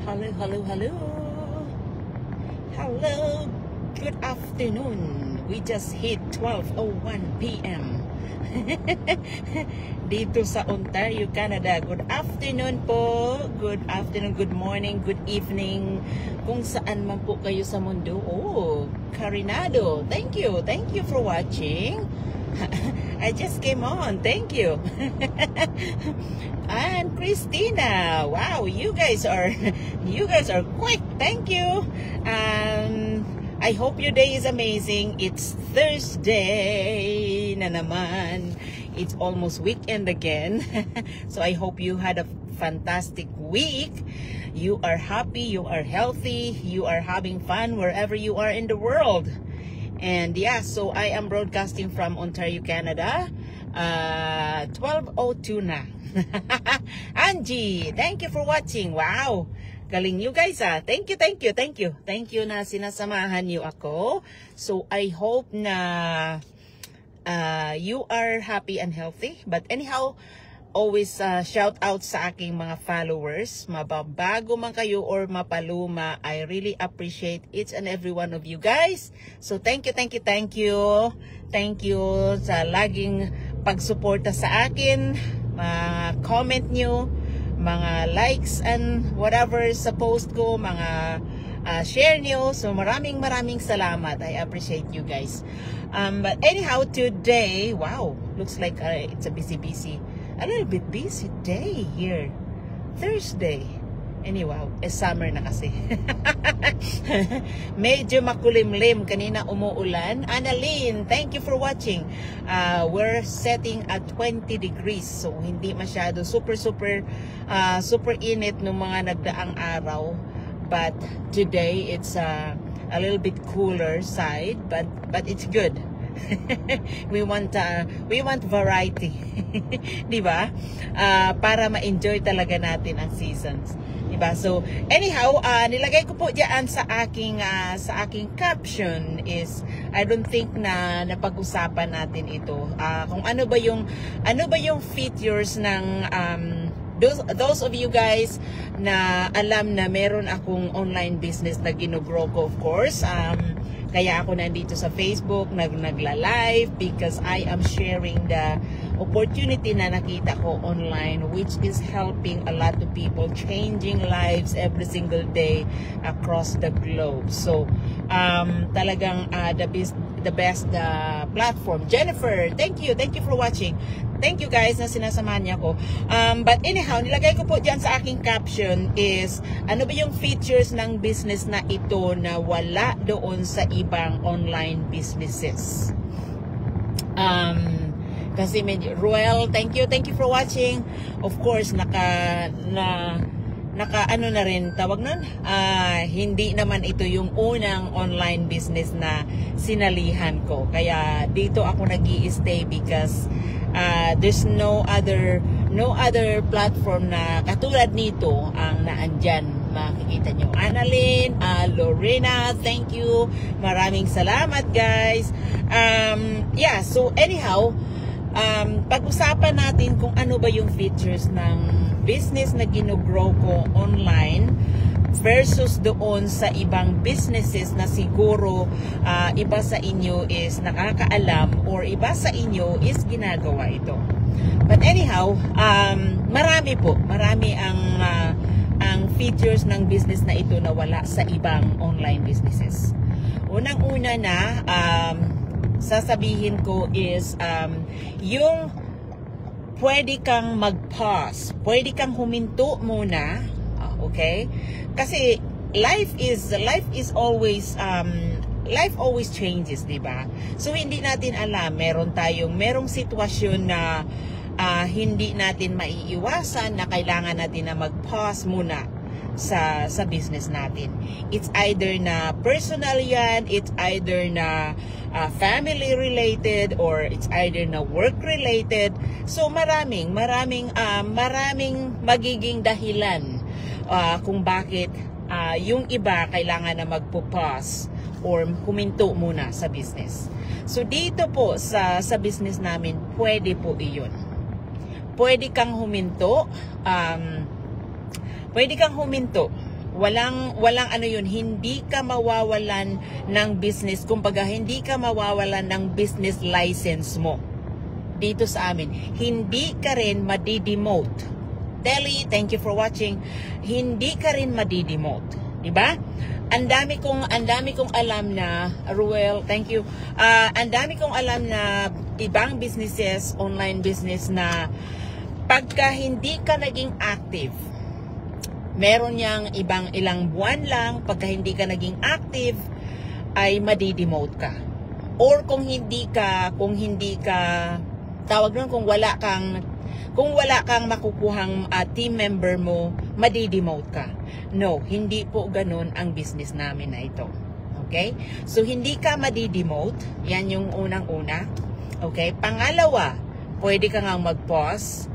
Hello, hello, hello. Hello. Good afternoon. We just hit 12:01 p.m. dito sa Ontario, Canada. Good afternoon po. Good afternoon, good morning, good evening. Kung saan man po kayo sa mundo. Oh, Carinado. Thank you. Thank you for watching. I just came on. Thank you. And Christina. Wow, you guys are quick. Thank you. I hope your day is amazing. It's Thursday na naman. It's almost weekend again. So I hope you had a fantastic week. You are happy, you are healthy, you are having fun wherever you are in the world. And yeah, so I am broadcasting from Ontario, Canada. 12:02 na. Angie, thank you for watching. Wow. Galing you guys ah. Thank you, thank you, thank you. Thank you na sinasamahan niyo ako. So I hope na you are happy and healthy. But anyhow, always shout out sa aking mga followers. Mababago man kayo or mapaluma, I really appreciate each and every one of you guys. So thank you, thank you, thank you. Thank you sa laging pagsuporta sa akin, mga comment nyo, mga likes and whatever sa post ko, mga share nyo. So maraming salamat. I appreciate you guys. But anyhow, today, wow, looks like it's a busy a little bit busy day here. Thursday. Anyway, summer na kasi. Medyo makulimlim. Kanina umuulan. Annalyn, thank you for watching. We're setting at 20 degrees. So, hindi masyado super init ng mga nagdaang araw. But today, it's a little bit cooler side. But it's good. we want variety. 'Di ba? Para ma-enjoy talaga natin ang seasons. 'Di ba? So anyhow, nilagay ko po diyan sa aking caption is I don't think na napag-usapan natin ito. Kung ano ba yung features ng those of you guys na alam na meron akong online business na gino-grow ko, of course. Kaya ako nandito sa Facebook, nagla-live because I am sharing the opportunity na nakita ko online, which is helping a lot of people, changing lives every single day across the globe. So, talagang the best platform. Jennifer, thank you for watching. Thank you guys na sinasamahan niya ako. But anyhow, nilagay ko po dyan sa aking caption is, ano ba yung features ng business na ito na wala doon sa ibang online businesses? Kasi Ruel, thank you for watching. Of course, naka ano na rin tawag nun, hindi naman ito yung unang online business na sinalihan ko. Kaya dito ako nag-i-stay because there's no other platform na katulad nito ang naandyan. Makikita nyo. Annalyn, Lorena, thank you. Maraming salamat guys. Yeah, so anyhow, pag-usapan natin kung ano ba yung features ng business na gino-grow ko online versus doon sa ibang businesses na siguro iba sa inyo is nakakaalam or iba sa inyo is ginagawa ito. But anyhow, marami ang features ng business na ito na wala sa ibang online businesses. Unang-una na sasabihin ko is yung pwede kang mag-pause, pwede kang huminto muna, okay? Kasi life always changes, di ba? So hindi natin alam, merong sitwasyon na hindi natin maiiwasan na kailangan natin na mag-pause muna sa business natin. It's either na personal yan, it's either na family related, or it's either na work related. So maraming magiging dahilan kung bakit yung iba kailangan na magpo-pause or huminto muna sa business. So dito po sa business namin, pwede po iyon. Pwede kang huminto. Walang ano yun, hindi ka mawawalan ng business. Kumbaga, hindi ka mawawalan ng business license mo dito sa amin. Hindi ka rin madidemote. Telly, thank you for watching. Hindi ka rin madidemote. Diba? Ang dami kong alam na, Ruel, thank you. Ang dami kong alam na ibang businesses, online business na pagka hindi ka naging active, meron niyang ilang buwan lang, pagka hindi ka naging active, ay madidemote ka. Or kung hindi ka, tawag nun, kung wala kang makukuhang team member mo, madidemote ka. No, hindi po ganun ang business namin na ito. Okay? So, hindi ka madidemote. Yan yung unang-una. Okay? Pangalawa, pwede ka nga mag-pause.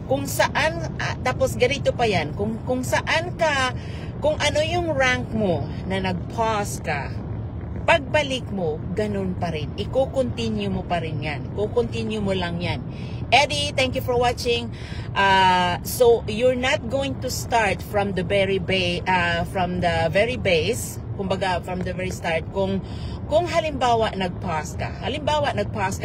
Kung saan, tapos ganito pa yan, kung saan ka, kung ano yung rank mo na nag-pause ka, pagbalik mo, ganun pa rin. Iko-continue mo pa rin yan. Iko-continue mo lang yan. Eddie, thank you for watching. So, you're not going to start from the very base, kumbaga, from the very start. Kung halimbawa nag-pause ka,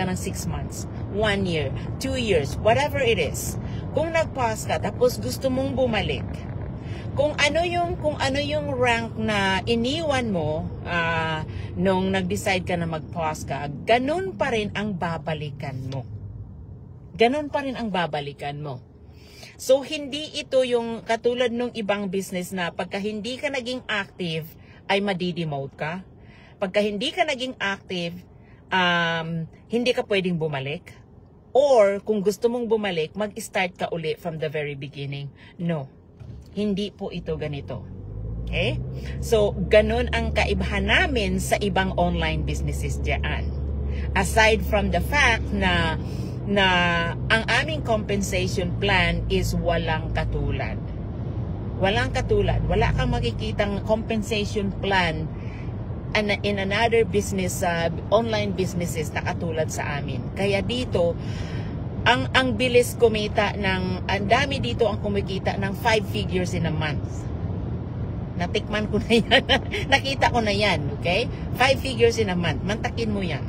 ng 6 months, 1 year, 2 years, whatever it is. Kung nag-pause ka, tapos gusto mong bumalik, kung ano yung rank na iniwan mo nung nag-decide ka na mag-pause ka, ganun pa rin ang babalikan mo. Ganun pa rin ang babalikan mo. So, hindi ito yung katulad nung ibang business na pagka hindi ka naging active, ay madidemote ka. Pagka hindi ka naging active, hindi ka pwedeng bumalik. Or, kung gusto mong bumalik, mag-start ka uli from the very beginning. No. Hindi po ito ganito. Okay? So, ganun ang kaibahan namin sa ibang online businesses dyan. Aside from the fact na ang aming compensation plan is walang katulad. Walang katulad. Wala kang makikitang compensation plan in another business, online businesses na katulad sa amin. Kaya dito, ang bilis kumita ang dami dito ang kumikita ng 5 figures in a month. Natikman ko na yan. Nakita ko na yan, okay? 5 figures in a month. Mantakin mo yan.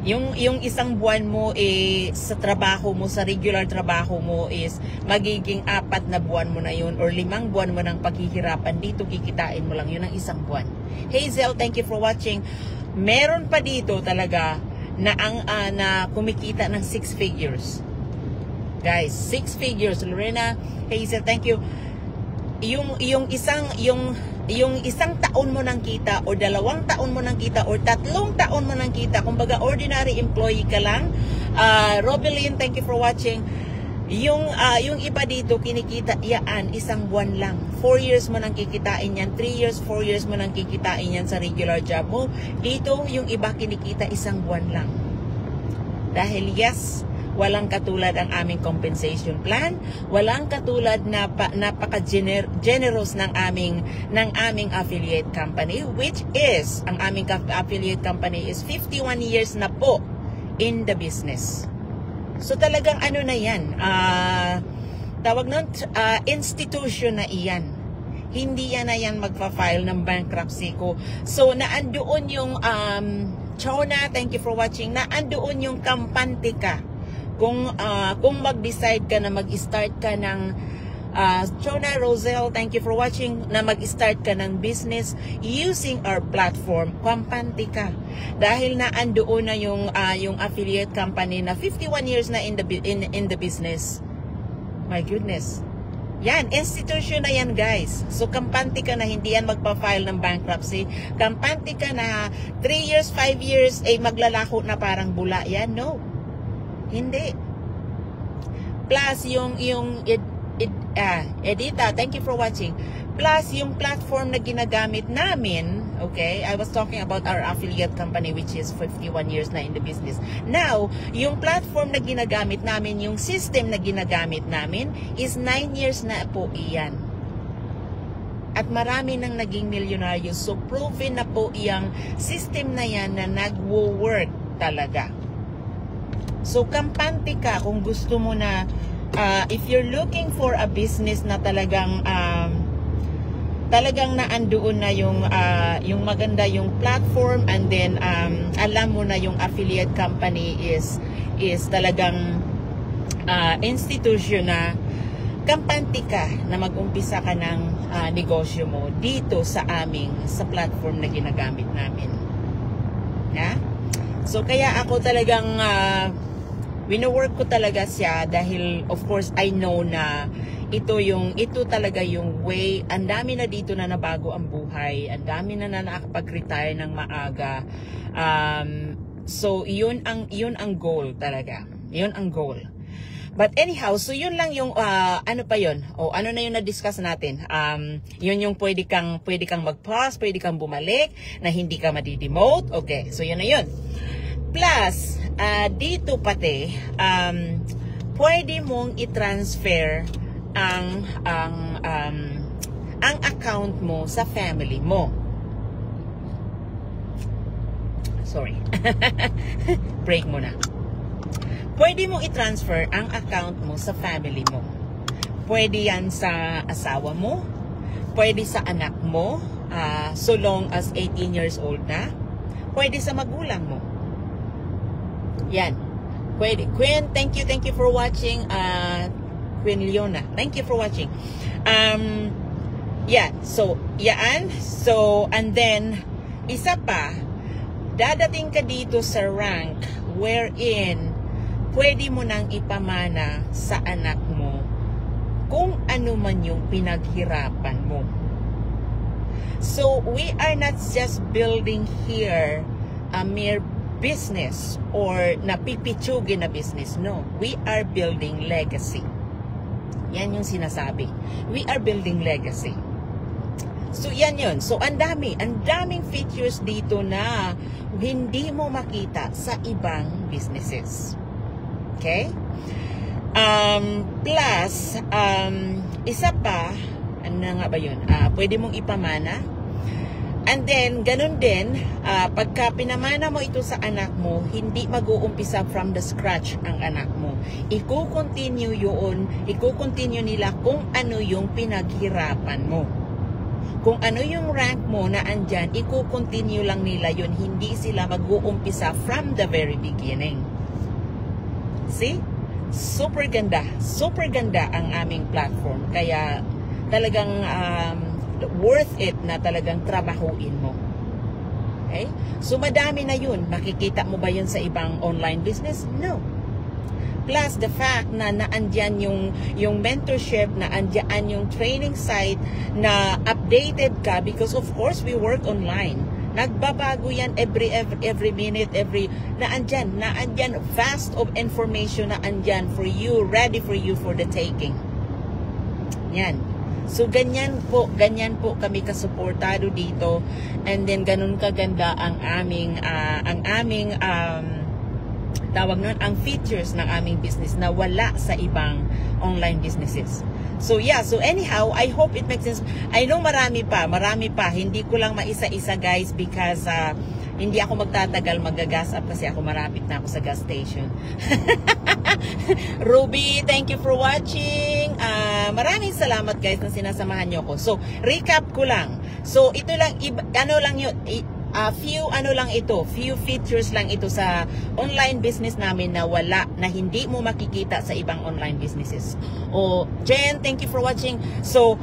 Yung isang buwan mo sa trabaho mo, sa regular trabaho mo is magiging 4 na buwan mo na yun or 5 buwan mo ng paghihirapan. Dito kikitain mo lang yun ang isang buwan. Hazel, thank you for watching. Meron pa dito talaga na kumikita ng 6 figures. Guys, 6 figures. Lorena, Hazel, thank you. Yung isang taon mo nang kita o 2 taon mo nang kita o 3 taon mo nang kita, kumbaga ordinary employee ka lang. Robelyn, thank you for watching. Yung iba dito kinikita yan isang buwan lang. 4 years mo nang kikitain yan, 3 years, 4 years mo nang kikitain yan sa regular job mo. Dito yung iba kinikita isang buwan lang. Dahil yes, walang katulad ang aming compensation plan, walang katulad na napaka-generous ng aming affiliate company, which is, ang aming affiliate company is 51 years na po in the business. So talagang ano na yan, tawag nun, institution na iyan. Hindi yan na yan magpa-file ng bankruptcy ko. So naandoon yung, Chona, thank you for watching, naandoon yung kampante ka. Kung mag-decide ka na mag-start ka ng Chona Rosel, thank you for watching, na mag-start ka ng business using our platform, kampante ka. Dahil na andoon na yung affiliate company na 51 years na in the business. My goodness. Yan, institution na yan, guys. So, kampante ka na, hindi yan magpa-file ng bankruptcy. Kampante ka na 3 years, 5 years, maglalako na parang bula. Yan, no. Hindi. Plus, Edita, thank you for watching. Plus, yung platform na ginagamit namin, okay, I was talking about our affiliate company which is 51 years na in the business. Now, yung platform na ginagamit namin, yung system na ginagamit namin is 9 years na po iyan. At marami nang naging milyonaryo. So, proven na po iyang system na yan na nag-work talaga. So, kampante ka kung gusto mo na, if you're looking for a business na talagang talagang naandoon na yung maganda yung platform, and then alam mo na yung affiliate company is talagang institution na kampante ka na mag-umpisa ka ng negosyo mo dito sa platform na ginagamit namin. Yeah? So kaya ako talagang wino-work ko talaga siya dahil of course I know na ito talaga yung way. Ang dami na dito na nabago ang buhay, ang dami na nakakapag-retire ng maaga. So yun ang goal talaga. Yun ang goal. But anyhow, so yun lang yung ano pa yun? O ano na yung na-discuss natin? Yun yung pwede kang mag-pause, pwede kang bumalik, na hindi ka madi-demote. Okay, so yun na yun. Plus, dito pati, pwede mong i-transfer ang account mo sa family mo. Sorry. Break muna. Pwede mong i-transfer ang account mo sa family mo. Pwede yan sa asawa mo, pwede sa anak mo, so long as 18 years old na, pwede sa magulang mo. Yan. Pwede. Queen, thank you for watching. Queen Leona, thank you for watching. Yeah, so yan. So and then isa pa, dadating ka dito sa rank wherein pwede mo nang ipamana sa anak mo kung ano man yung pinaghirapan mo. So we are not just building here a mere business or napipitsugin na business. No, we are building legacy. Yan yung sinasabi. We are building legacy. So yan yun. So ang daming features dito na hindi mo makita sa ibang businesses. Okay? Plus, isa pa, ano nga ba yun? Pwede mong ipamana. And then, ganun din, pagka pinamana mo ito sa anak mo, hindi mag-uumpisa from the scratch ang anak mo. Iko-continue nila kung ano yung pinaghirapan mo. Kung ano yung rank mo na andyan, iko-continue lang nila yun. Hindi sila mag-uumpisa from the very beginning. See? Super ganda ang aming platform. Kaya talagang worth it na talagang trabahuin mo. Okay? So madami na yun. Makikita mo ba yun sa ibang online business? No. Plus the fact na naandyan yung mentorship, na andyan yung training site, na updated ka because of course we work online. Nagbabago yan every minute, naandyan vast of information na andyan for you, ready for you for the taking. Yan. So ganyan po kami kasuportado dito, and then ganun kaganda ang aming tawag nun, ang features ng aming business na wala sa ibang online businesses. So yeah, so anyhow, I hope it makes sense. I know marami pa, hindi ko lang maisa-isa guys because hindi ako magtatagal, mag-gas up kasi ako marapit na ako sa gas station. Ruby, thank you for watching. Maraming salamat guys na sinasamahan nyo ko. So, recap ko lang. So, ito lang, few features lang ito sa online business namin na hindi mo makikita sa ibang online businesses. Jen, thank you for watching. So,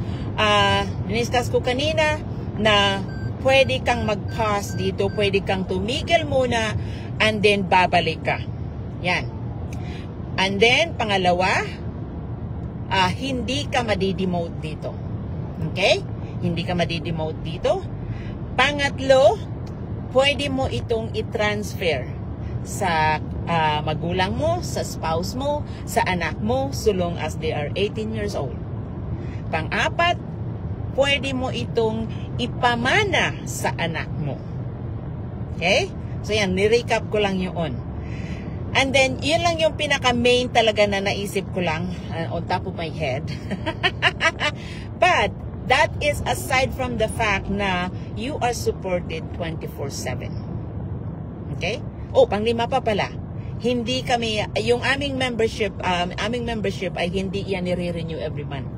diniscuss ko kanina na pwede kang mag-pause dito, pwede kang tumigil muna, and then babalik ka. Yan. And then, pangalawa, hindi ka madi-demote dito. Okay? Hindi ka madi-demote dito. Pangatlo, pwede mo itong i-transfer sa magulang mo, sa spouse mo, sa anak mo, so long as they are 18 years old. Pang-apat, pwede mo itong ipamana sa anak mo. Okay? So yan, ni-recap ko lang yun. And then, yun lang yung pinaka-main talaga na naisip ko lang on top of my head. But, that is aside from the fact na you are supported 24/7. Okay? Panglima pa pala. Hindi kami, yung aming membership ay hindi yan nire-renew every month.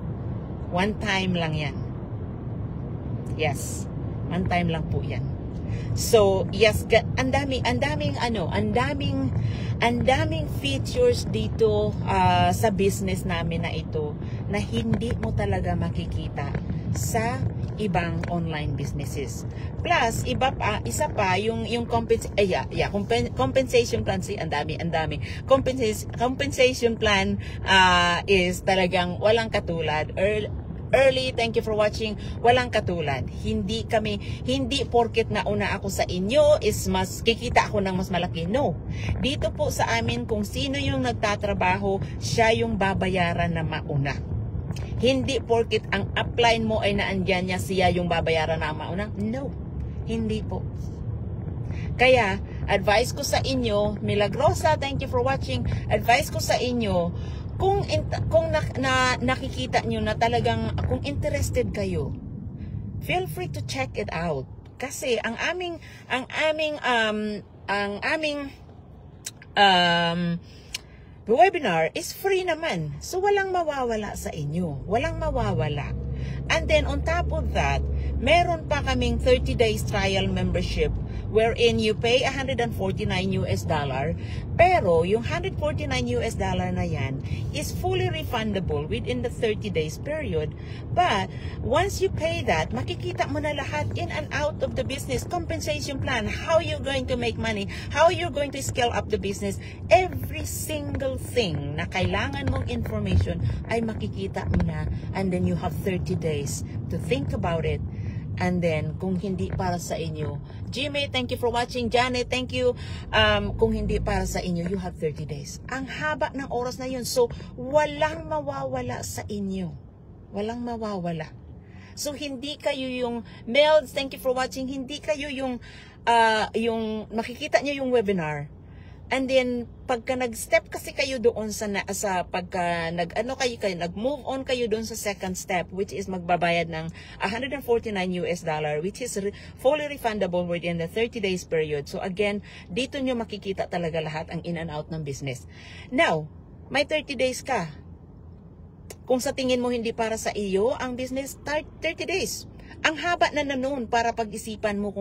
One time lang yan. Yes, one time lang po yan. So, yes, ang daming features dito sa business namin na ito na hindi mo talaga makikita sa ibang online businesses. Plus, isa pa yung compensation plan, ang dami. Compensation plan is talagang walang katulad. Early, thank you for watching. Walang katulad. Hindi porket nauna ako sa inyo is mas kikita ako ng mas malaki. No. Dito po sa amin, kung sino yung nagtatrabaho, siya yung babayaran na mauna. Hindi porket ang upline mo ay naandyan niya, siya yung babayaran na mauna. No. Hindi po. Kaya, advice ko sa inyo, Milagrosa, thank you for watching. Advice ko sa inyo, kung nakikita nyo na talagang kung interested kayo, feel free to check it out. Kasi ang aming webinar is free naman. So walang mawawala sa inyo. Walang mawawala. And then on top of that, meron pa kaming 30 days trial membership wherein you pay $149 US, pero yung $149 US na yan is fully refundable within the 30 days period. But once you pay that, makikita mo na lahat in and out of the business, compensation plan, how you're going to make money, how you're going to scale up the business, every single thing na kailangan mong information ay makikita mo na, and then you have 30 days to think about it. And then, kung hindi para sa inyo, Jimmy, thank you for watching. Janet, thank you. Kung hindi para sa inyo, you have 30 days. Ang haba ng oras na yun. So, walang mawawala sa inyo. Walang mawawala. So, hindi kayo yung, Melds, thank you for watching. Hindi kayo yung makikita nyo yung webinar. And then, pagka nag-step kasi kayo doon pagka nag-move on kayo doon sa second step, which is magbabayad ng $149 US, which is fully refundable within the 30 days period. So again, dito nyo makikita talaga lahat ang in and out ng business. Now, may 30 days ka. Kung sa tingin mo hindi para sa iyo, ang business, 30 days. Ang haba na noon para pag-isipan mo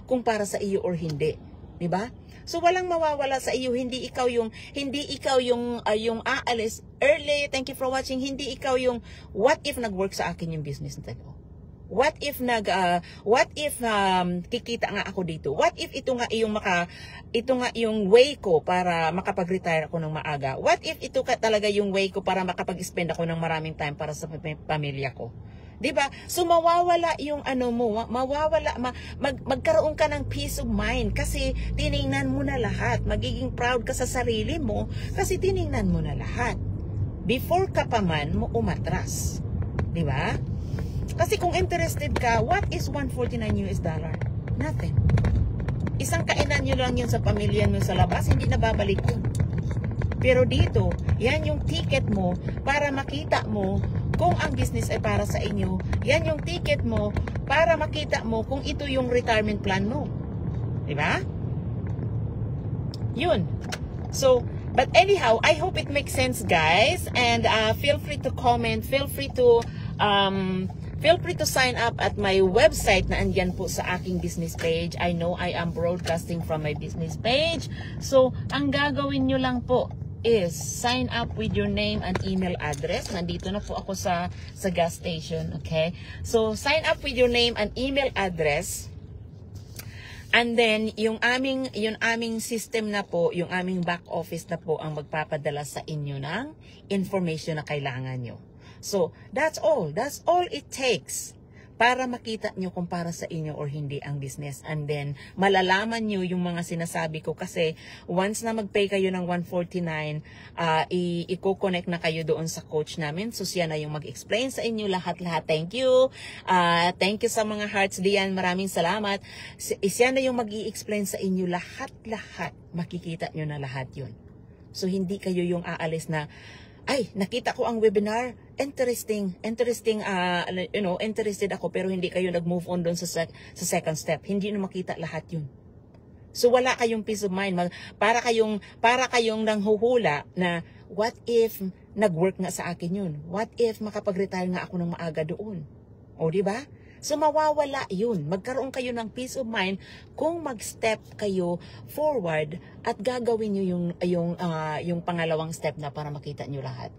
kung para sa iyo or hindi. Diba? So walang mawawala sa iyo, hindi ikaw yung aalis early. Thank you for watching. Hindi ikaw yung what if nag-work sa akin yung business nito? What if kikita nga ako dito? What if ito nga yung way ko para makapag-retire ako ng maaga? What if ito talaga yung way ko para makapag-spend ako ng maraming time para sa pamilya ko? Diba? So mawawala yung magkaroon ka ng peace of mind kasi tiningnan mo na lahat. Magiging proud ka sa sarili mo kasi tiningnan mo na lahat. Before ka pa man mo umatras. Diba? Kasi kung interested ka, what is $149 US? Nothing. Isang kainan nyo lang yun sa pamilya mo sa labas, hindi na babalik yun. Pero dito, yan yung ticket mo para makita mo kung ang business ay para sa inyo. Yan yung ticket mo para makita mo kung ito yung retirement plan mo. Diba? Yun. So, but anyhow, I hope it makes sense, guys. And feel free to comment. Feel free to sign up at my website na andyan po sa aking business page. I know I am broadcasting from my business page. So, ang gagawin nyo lang po is sign up with your name and email address. Nandito na po ako sa gas station, okay? So, sign up with your name and email address. And then, yung aming system na po, yung aming back office na po ang magpapadala sa inyo ng information na kailangan nyo. So, that's all. That's all it takes para makita nyo kung para sa inyo or hindi ang business. And then, malalaman nyo yung mga sinasabi ko kasi once na mag-pay kayo ng $149, i-connect na kayo doon sa coach namin. So, siya na yung mag-explain sa inyo lahat-lahat. Thank you. Thank you sa mga hearts diyan. Maraming salamat. Siya na yung mag-i-explain sa inyo lahat-lahat. Makikita nyo na lahat yun. So, hindi kayo yung aalis na, ay, nakita ko ang webinar, interested ako, pero hindi kayo nag-move on doon sa second step. Hindi nyo makita lahat yun. So, wala kayong peace of mind. Para kayong nanghuhula na, what if nag-work nga sa akin yun? What if makapag-retire nga ako ng maaga doon? O, diba? So mawawala yun. Magkaroon kayo ng peace of mind kung mag-step kayo forward at gagawin nyo yung pangalawang step na para makita nyo lahat.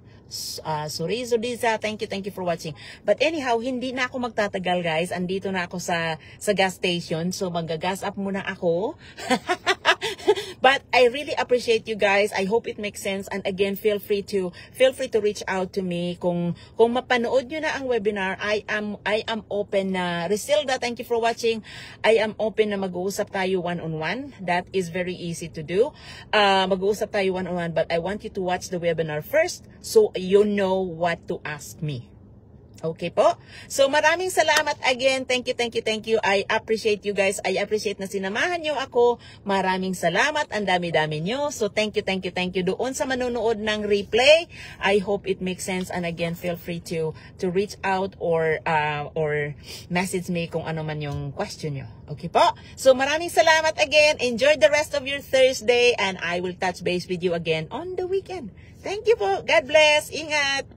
Surizo Diza, thank you for watching. But anyhow, hindi na ako magtatagal guys. Andito na ako sa gas station. So mag-gas up muna ako. But I really appreciate you guys. I hope it makes sense. And again, feel free to reach out to me. Kung mapanood nyo na ang webinar, I am open na. Risilda, thank you for watching. I am open na mag-uusap tayo one-on-one. That is very easy to do. Mag-uusap tayo one-on-one, but I want you to watch the webinar first so you know what to ask me. Okay po? So maraming salamat again. Thank you. I appreciate you guys. I appreciate na sinamahan nyo ako. Maraming salamat. Ang dami-dami nyo. So thank you. Doon sa manonood ng replay, I hope it makes sense. And again, feel free to reach out or message me kung ano man yung question nyo. Okay po? So maraming salamat again. Enjoy the rest of your Thursday and I will touch base with you again on the weekend. Thank you po. God bless. Ingat.